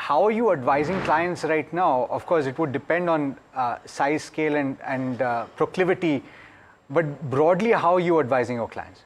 how are you advising clients right now? Of course, it would depend on size, scale, and proclivity, but broadly, how are you advising your clients?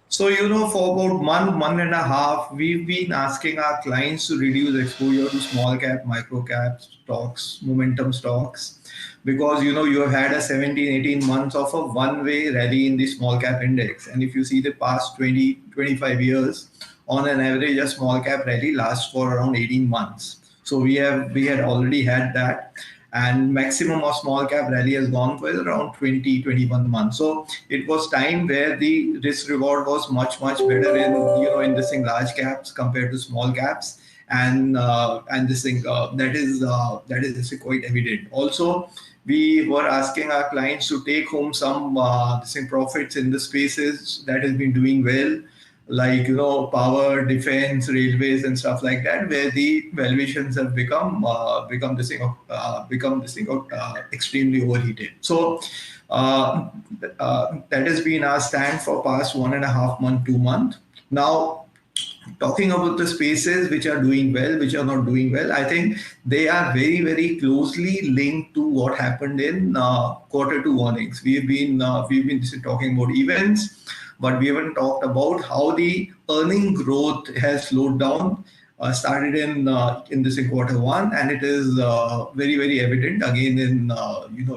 So, for about month and a half, we've been asking our clients to reduce exposure to small cap, micro cap stocks, momentum stocks, because, you have had a 17, 18 months of a one-way rally in the small cap index. And if you see the past 20, 25 years, on an average, a small cap rally lasts for around 18 months. So we had already had that, and maximum of small cap rally has gone for around 20, 21 months. So it was time where the risk reward was much better in in this thing large caps compared to small caps, and this thing that is this is quite evident. Also, we were asking our clients to take home some this thing profits in the spaces that has been doing well, like power, defense, railways, and stuff like that, where the valuations have become this thing extremely overheated. So that has been our stand for past 1.5 month, 2 month. Now, talking about the spaces which are doing well, which are not doing well, I think they are very closely linked to what happened in quarter two earnings. We've been talking about events, but we haven't talked about how the earning growth has slowed down. Started in this in quarter one, and it is very evident again in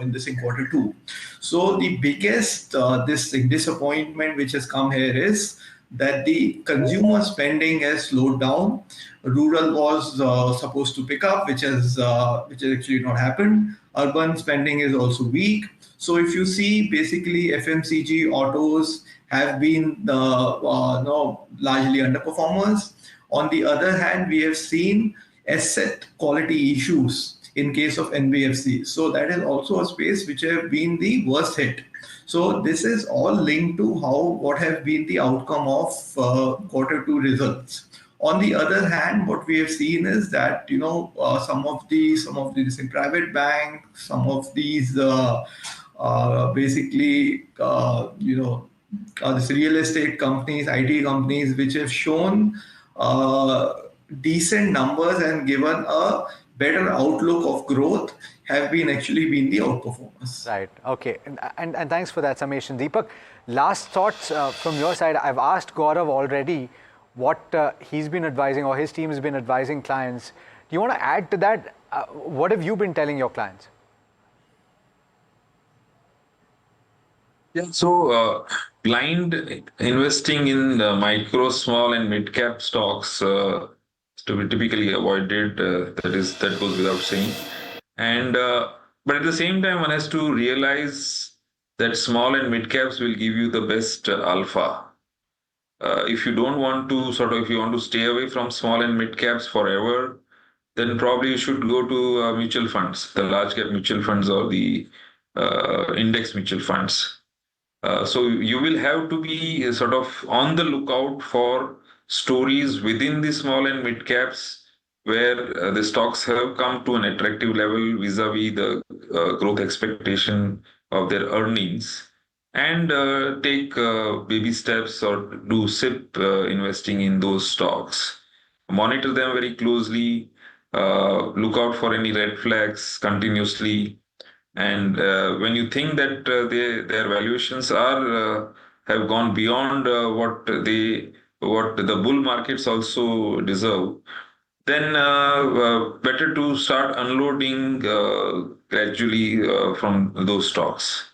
in this in quarter two. So the biggest this disappointment which has come here is that the consumer spending has slowed down. Rural was supposed to pick up, which has actually not happened. Urban spending is also weak. So if you see, basically FMCG, autos have been no, largely underperformers. On the other hand, we have seen asset quality issues in case of NBFC. So that is also a space which have been the worst hit. So this is all linked to what have been the outcome of quarter two results. On the other hand, what we have seen is that some of these in private banks, some of these basically this real estate companies, IT companies, which have shown uh, decent numbers and given a better outlook of growth, have been the outperformers. Right. Okay. And thanks for that summation, Deepak. Last thoughts from your side. I've asked Gaurav already what he's been advising or his team has been advising clients. Do you want to add to that? What have you been telling your clients? Yeah, so blind investing in micro, small, and mid cap stocks to be typically avoided. That goes without saying. And but at the same time, one has to realize that small and mid caps will give you the best alpha. If you don't want to if you want to stay away from small and mid caps forever, then probably you should go to mutual funds, the large cap mutual funds or the index mutual funds. So you will have to be on the lookout for stories within the small and mid caps where the stocks have come to an attractive level vis-a-vis the growth expectation of their earnings, and take baby steps or do SIP investing in those stocks. Monitor them very closely, look out for any red flags continuously, and when you think that their valuations have gone beyond what the bull markets also deserve, then better to start unloading gradually from those stocks.